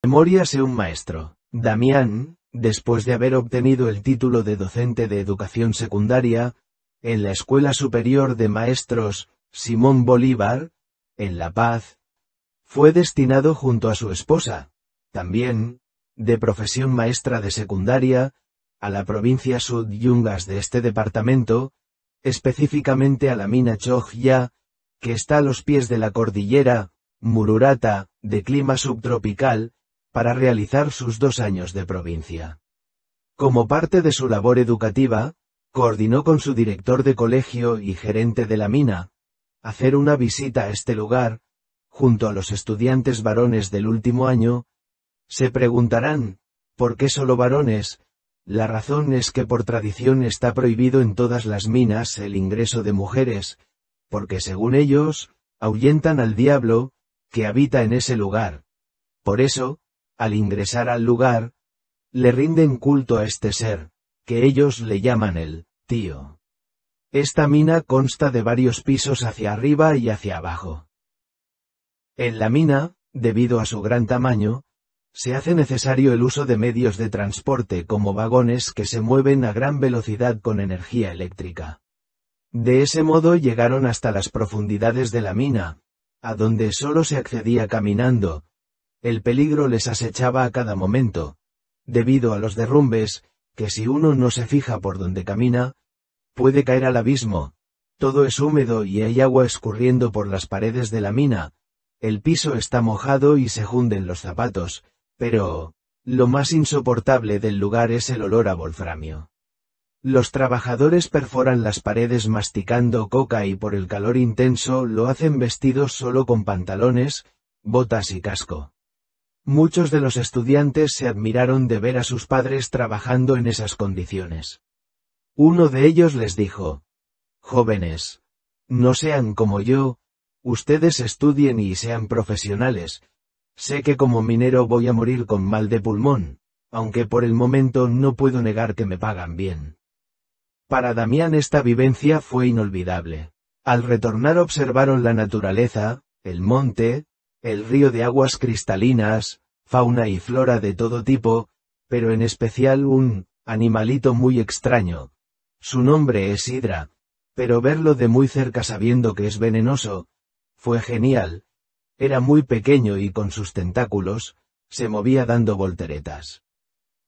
Memóriase un maestro. Damián, después de haber obtenido el título de docente de educación secundaria, en la Escuela Superior de Maestros, Simón Bolívar, en La Paz, fue destinado junto a su esposa, también, de profesión maestra de secundaria, a la provincia Sud Yungas de este departamento, específicamente a la mina Chogya, que está a los pies de la cordillera Mururata, de clima subtropical, para realizar sus 2 años de provincia. Como parte de su labor educativa, coordinó con su director de colegio y gerente de la mina, hacer una visita a este lugar, junto a los estudiantes varones del último año. Se preguntarán, ¿por qué solo varones? La razón es que por tradición está prohibido en todas las minas el ingreso de mujeres, porque según ellos, ahuyentan al diablo, que habita en ese lugar. Por eso, al ingresar al lugar, le rinden culto a este ser, que ellos le llaman el tío. Esta mina consta de varios pisos hacia arriba y hacia abajo. En la mina, debido a su gran tamaño, se hace necesario el uso de medios de transporte como vagones que se mueven a gran velocidad con energía eléctrica. De ese modo llegaron hasta las profundidades de la mina, a donde solo se accedía caminando. El peligro les acechaba a cada momento, debido a los derrumbes, que si uno no se fija por donde camina, puede caer al abismo. Todo es húmedo y hay agua escurriendo por las paredes de la mina, el piso está mojado y se hunden los zapatos, pero lo más insoportable del lugar es el olor a wolframio. Los trabajadores perforan las paredes masticando coca y por el calor intenso lo hacen vestidos solo con pantalones, botas y casco. Muchos de los estudiantes se admiraron de ver a sus padres trabajando en esas condiciones. Uno de ellos les dijo: «Jóvenes, no sean como yo, ustedes estudien y sean profesionales. Sé que como minero voy a morir con mal de pulmón, aunque por el momento no puedo negar que me pagan bien». Para Damián esta vivencia fue inolvidable. Al retornar observaron la naturaleza, el monte, el río de aguas cristalinas, fauna y flora de todo tipo, pero en especial un animalito muy extraño. Su nombre es Hidra, pero verlo de muy cerca sabiendo que es venenoso, fue genial. Era muy pequeño y con sus tentáculos, se movía dando volteretas.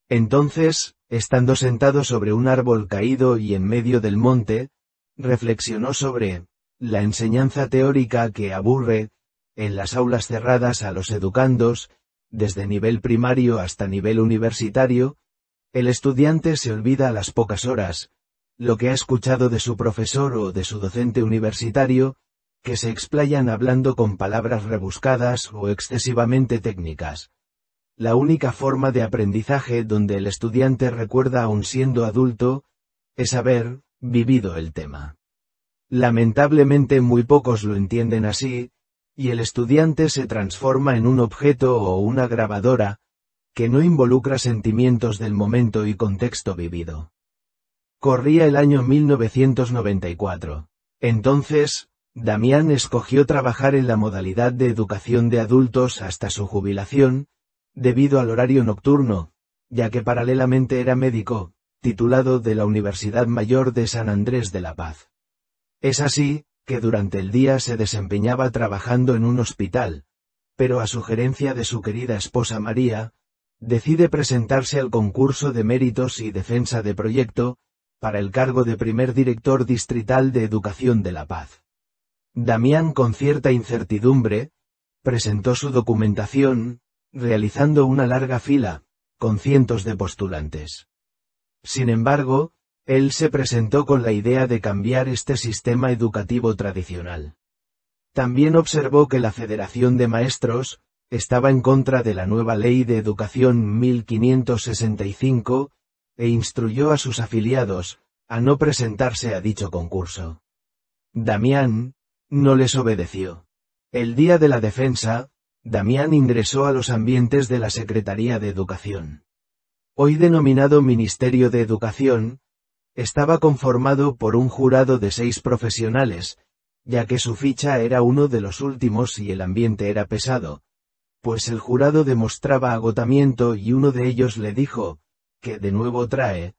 Entonces, estando sentado sobre un árbol caído y en medio del monte, reflexionó sobre la enseñanza teórica que aburre, en las aulas cerradas a los educandos, desde nivel primario hasta nivel universitario. El estudiante se olvida a las pocas horas, lo que ha escuchado de su profesor o de su docente universitario, que se explayan hablando con palabras rebuscadas o excesivamente técnicas. La única forma de aprendizaje donde el estudiante recuerda aún siendo adulto, es haber vivido el tema. Lamentablemente muy pocos lo entienden así, y el estudiante se transforma en un objeto o una grabadora, que no involucra sentimientos del momento y contexto vivido. Corría el año 1994. Entonces, Damián escogió trabajar en la modalidad de educación de adultos hasta su jubilación, debido al horario nocturno, ya que paralelamente era médico, titulado de la Universidad Mayor de San Andrés de la Paz. Es así, que durante el día se desempeñaba trabajando en un hospital, pero a sugerencia de su querida esposa María, decide presentarse al concurso de méritos y defensa de proyecto, para el cargo de primer director distrital de Educación de La Paz. Damián, con cierta incertidumbre, presentó su documentación, realizando una larga fila, con cientos de postulantes. Sin embargo, él se presentó con la idea de cambiar este sistema educativo tradicional. También observó que la Federación de Maestros estaba en contra de la nueva Ley de Educación 1565, e instruyó a sus afiliados a no presentarse a dicho concurso. Damián no les obedeció. El día de la defensa, Damián ingresó a los ambientes de la Secretaría de Educación. Hoy denominado Ministerio de Educación, estaba conformado por un jurado de 6 profesionales, ya que su ficha era uno de los últimos y el ambiente era pesado. pues el jurado demostraba agotamiento y uno de ellos le dijo, que de nuevo trae.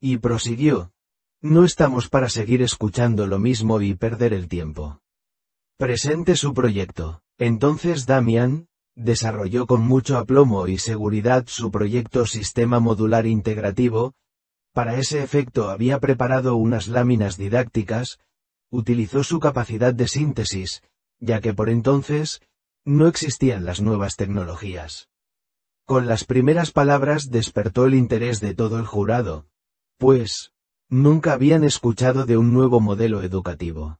Y prosiguió. No estamos para seguir escuchando lo mismo y perder el tiempo. Presente su proyecto. Entonces Damian desarrolló con mucho aplomo y seguridad su proyecto Sistema Modular Integrativo. Para ese efecto había preparado unas láminas didácticas, utilizó su capacidad de síntesis, ya que por entonces no existían las nuevas tecnologías. Con las primeras palabras despertó el interés de todo el jurado, pues nunca habían escuchado de un nuevo modelo educativo.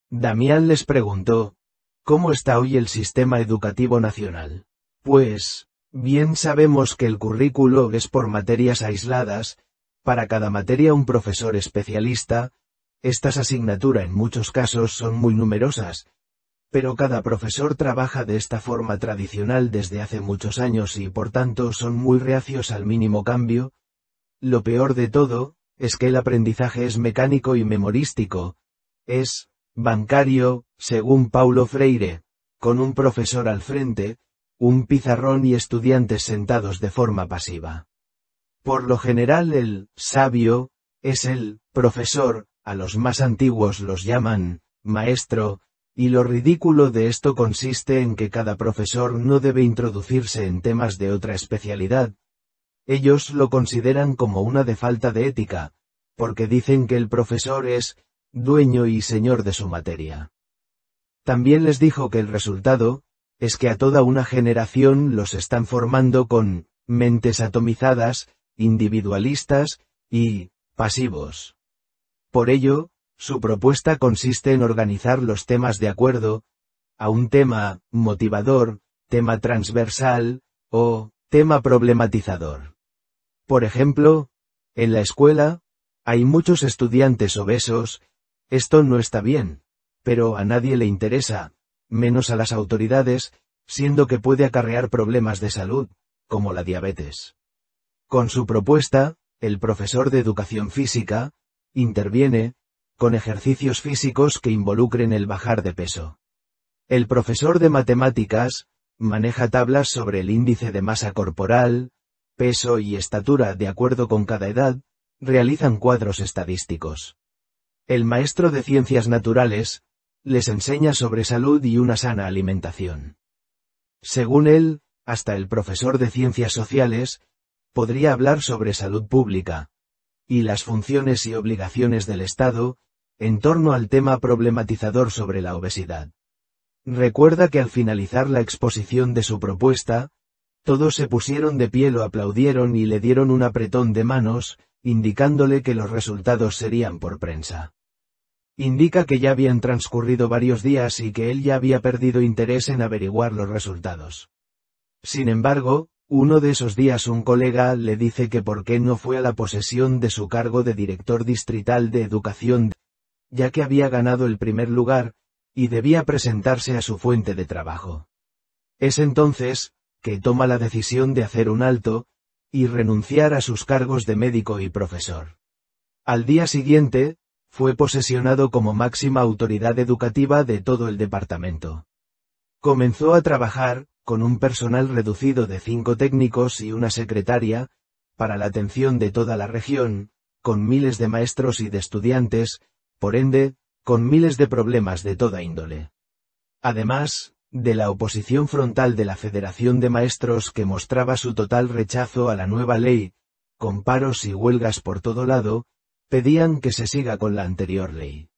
Damián les preguntó, ¿cómo está hoy el sistema educativo nacional? Pues, bien sabemos que el currículo es por materias aisladas, para cada materia un profesor especialista. Estas asignaturas en muchos casos son muy numerosas, pero cada profesor trabaja de esta forma tradicional desde hace muchos años y por tanto son muy reacios al mínimo cambio. Lo peor de todo, es que el aprendizaje es mecánico y memorístico, es bancario, según Paulo Freire, con un profesor al frente, un pizarrón y estudiantes sentados de forma pasiva. Por lo general el sabio es el profesor, a los más antiguos los llaman maestro, y lo ridículo de esto consiste en que cada profesor no debe introducirse en temas de otra especialidad. Ellos lo consideran como una de falta de ética, porque dicen que el profesor es dueño y señor de su materia. También les dijo que el resultado es que a toda una generación los están formando con mentes atomizadas, individualistas y pasivos. Por ello, su propuesta consiste en organizar los temas de acuerdo a un tema motivador, tema transversal o tema problematizador. Por ejemplo, en la escuela hay muchos estudiantes obesos. Esto no está bien, pero a nadie le interesa, menos a las autoridades, siendo que puede acarrear problemas de salud, como la diabetes. Con su propuesta, el profesor de educación física interviene con ejercicios físicos que involucren el bajar de peso. El profesor de matemáticas maneja tablas sobre el índice de masa corporal, peso y estatura de acuerdo con cada edad, realizan cuadros estadísticos. El maestro de ciencias naturales les enseña sobre salud y una sana alimentación. Según él, hasta el profesor de ciencias sociales podría hablar sobre salud pública y las funciones y obligaciones del Estado en torno al tema problematizador sobre la obesidad. Recuerda que al finalizar la exposición de su propuesta, todos se pusieron de pie, lo aplaudieron y le dieron un apretón de manos, indicándole que los resultados serían por prensa. Indica que ya habían transcurrido varios días y que él ya había perdido interés en averiguar los resultados. Sin embargo, uno de esos días un colega le dice que por qué no fue a la posesión de su cargo de director distrital de educación, ya que había ganado el primer lugar, y debía presentarse a su fuente de trabajo. Es entonces que toma la decisión de hacer un alto y renunciar a sus cargos de médico y profesor. Al día siguiente, fue posesionado como máxima autoridad educativa de todo el departamento. Comenzó a trabajar con un personal reducido de 5 técnicos y una secretaria, para la atención de toda la región, con miles de maestros y de estudiantes, por ende, con miles de problemas de toda índole. Además de la oposición frontal de la Federación de Maestros que mostraba su total rechazo a la nueva ley, con paros y huelgas por todo lado, pedían que se siga con la anterior ley.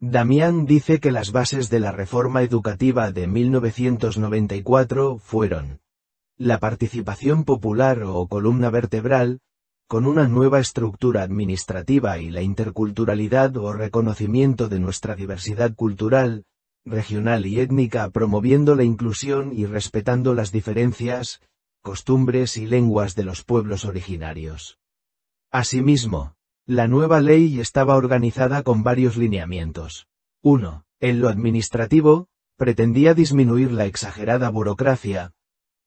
Damián dice que las bases de la reforma educativa de 1994 fueron la participación popular o columna vertebral, con una nueva estructura administrativa y la interculturalidad o reconocimiento de nuestra diversidad cultural, regional y étnica, promoviendo la inclusión y respetando las diferencias, costumbres y lenguas de los pueblos originarios. Asimismo, la nueva ley estaba organizada con varios lineamientos. 1. En lo administrativo, pretendía disminuir la exagerada burocracia,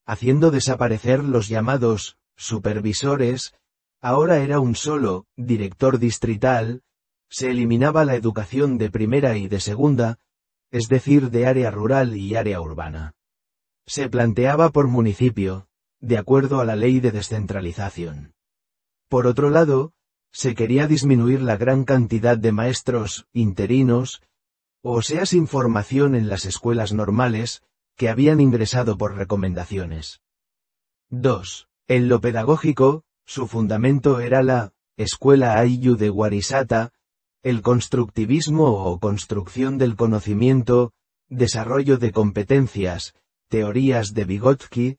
haciendo desaparecer los llamados supervisores. Ahora era un solo director distrital, se eliminaba la educación de primera y de segunda, es decir, de área rural y área urbana. Se planteaba por municipio, de acuerdo a la ley de descentralización. Por otro lado, se quería disminuir la gran cantidad de maestros interinos, o sea sin formación en las escuelas normales, que habían ingresado por recomendaciones. 2. En lo pedagógico, su fundamento era la Escuela Ayllu de Warisata, el constructivismo o construcción del conocimiento, desarrollo de competencias, teorías de Vygotsky,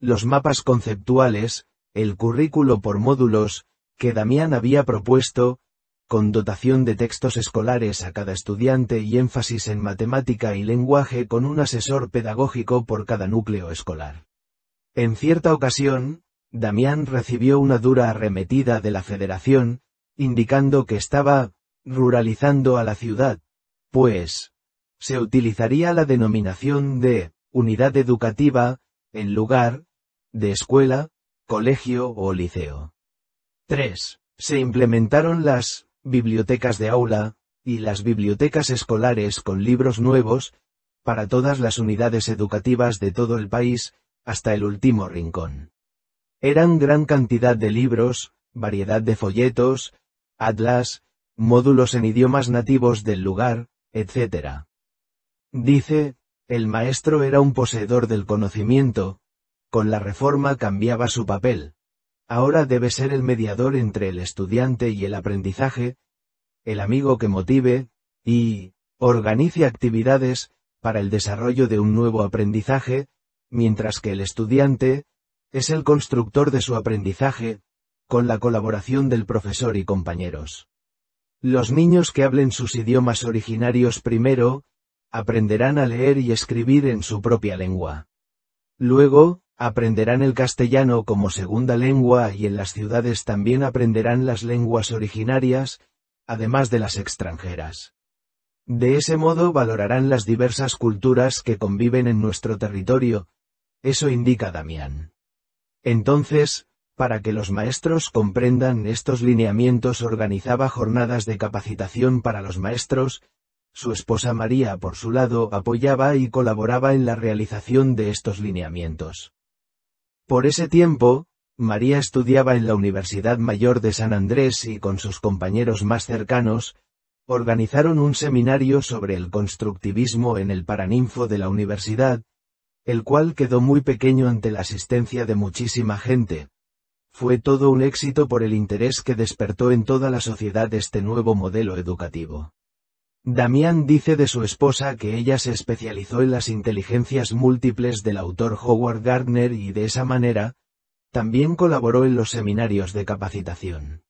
los mapas conceptuales, el currículo por módulos, que Damián había propuesto, con dotación de textos escolares a cada estudiante y énfasis en matemática y lenguaje con un asesor pedagógico por cada núcleo escolar. En cierta ocasión, Damián recibió una dura arremetida de la Federación, indicando que estaba ruralizando a la ciudad, pues se utilizaría la denominación de unidad educativa, en lugar de escuela, colegio o liceo. 3. Se implementaron las bibliotecas de aula y las bibliotecas escolares con libros nuevos para todas las unidades educativas de todo el país, hasta el último rincón. Eran gran cantidad de libros, variedad de folletos, atlas, módulos en idiomas nativos del lugar, etc. Dice, el maestro era un poseedor del conocimiento, con la reforma cambiaba su papel. Ahora debe ser el mediador entre el estudiante y el aprendizaje, el amigo que motive, y organice actividades para el desarrollo de un nuevo aprendizaje, mientras que el estudiante es el constructor de su aprendizaje, con la colaboración del profesor y compañeros. Los niños que hablen sus idiomas originarios primero, aprenderán a leer y escribir en su propia lengua. Luego, aprenderán el castellano como segunda lengua y en las ciudades también aprenderán las lenguas originarias, además de las extranjeras. De ese modo valorarán las diversas culturas que conviven en nuestro territorio, eso indica Damián. Entonces, para que los maestros comprendan estos lineamientos organizaba jornadas de capacitación para los maestros, su esposa María por su lado apoyaba y colaboraba en la realización de estos lineamientos. Por ese tiempo, María estudiaba en la Universidad Mayor de San Andrés y con sus compañeros más cercanos, organizaron un seminario sobre el constructivismo en el Paraninfo de la universidad, el cual quedó muy pequeño ante la asistencia de muchísima gente. Fue todo un éxito por el interés que despertó en toda la sociedad este nuevo modelo educativo. Damián dice de su esposa que ella se especializó en las inteligencias múltiples del autor Howard Gardner y de esa manera, también colaboró en los seminarios de capacitación.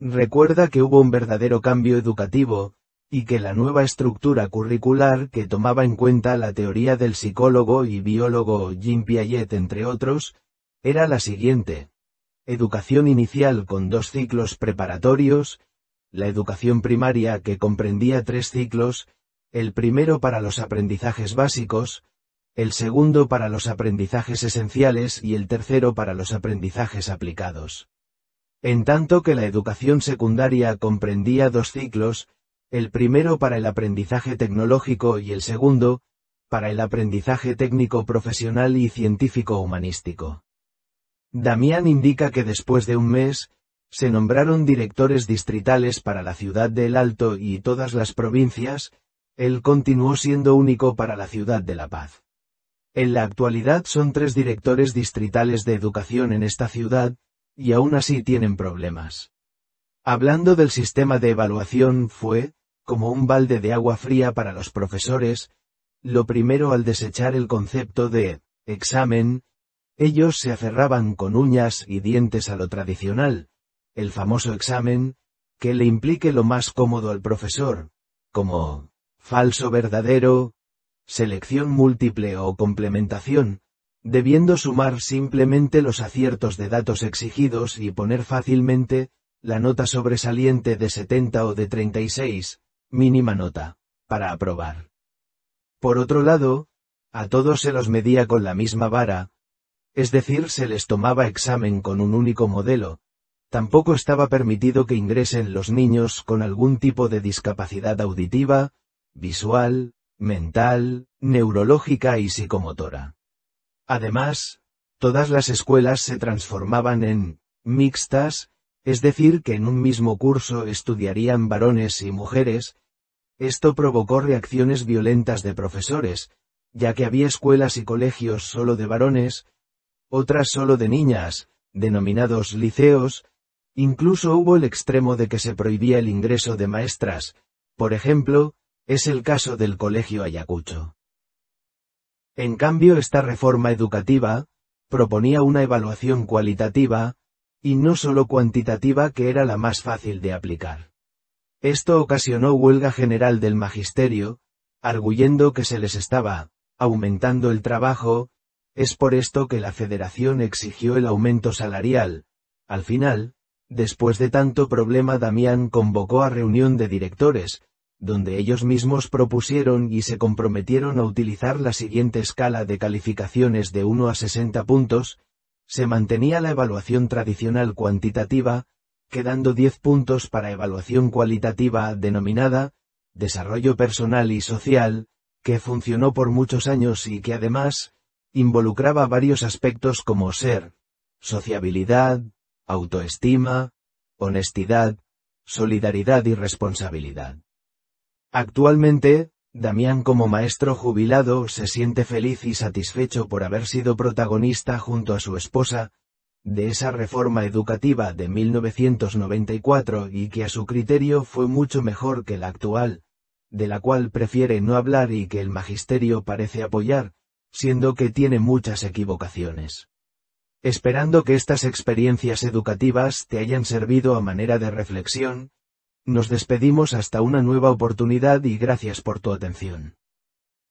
Recuerda que hubo un verdadero cambio educativo, y que la nueva estructura curricular que tomaba en cuenta la teoría del psicólogo y biólogo Jean Piaget entre otros, era la siguiente. Educación inicial con 2 ciclos preparatorios, la educación primaria que comprendía 3 ciclos, el primero para los aprendizajes básicos, el segundo para los aprendizajes esenciales y el tercero para los aprendizajes aplicados. En tanto que la educación secundaria comprendía 2 ciclos, el primero para el aprendizaje tecnológico y el segundo, para el aprendizaje técnico profesional y científico humanístico. Damián indica que después de un mes, se nombraron directores distritales para la ciudad de El Alto y todas las provincias, él continuó siendo único para la ciudad de La Paz. En la actualidad son 3 directores distritales de educación en esta ciudad, y aún así tienen problemas. Hablando del sistema de evaluación fue, como un balde de agua fría para los profesores, lo primero al desechar el concepto de examen, ellos se aferraban con uñas y dientes a lo tradicional, el famoso examen, que le implique lo más cómodo al profesor, como falso verdadero, selección múltiple o complementación, debiendo sumar simplemente los aciertos de datos exigidos y poner fácilmente la nota sobresaliente de 70 o de 36, mínima nota, para aprobar. Por otro lado, a todos se los medía con la misma vara, es decir, se les tomaba examen con un único modelo. Tampoco estaba permitido que ingresen los niños con algún tipo de discapacidad auditiva, visual, mental, neurológica y psicomotora. Además, todas las escuelas se transformaban en mixtas, es decir que en un mismo curso estudiarían varones y mujeres. Esto provocó reacciones violentas de profesores, ya que había escuelas y colegios solo de varones, otras solo de niñas, denominados liceos. Incluso hubo el extremo de que se prohibía el ingreso de maestras, por ejemplo, es el caso del Colegio Ayacucho. En cambio, esta reforma educativa proponía una evaluación cualitativa, y no solo cuantitativa, que era la más fácil de aplicar. Esto ocasionó huelga general del magisterio, arguyendo que se les estaba aumentando el trabajo. Es por esto que la Federación exigió el aumento salarial. Al final, después de tanto problema, Damián convocó a reunión de directores, donde ellos mismos propusieron y se comprometieron a utilizar la siguiente escala de calificaciones de 1 a 60 puntos, se mantenía la evaluación tradicional cuantitativa, quedando 10 puntos para evaluación cualitativa denominada desarrollo personal y social, que funcionó por muchos años y que además involucraba varios aspectos como ser, sociabilidad, autoestima, honestidad, solidaridad y responsabilidad. Actualmente, Damián como maestro jubilado se siente feliz y satisfecho por haber sido protagonista junto a su esposa de esa reforma educativa de 1994 y que a su criterio fue mucho mejor que la actual, de la cual prefiere no hablar y que el magisterio parece apoyar, siendo que tiene muchas equivocaciones. Esperando que estas experiencias educativas te hayan servido a manera de reflexión, nos despedimos hasta una nueva oportunidad y gracias por tu atención.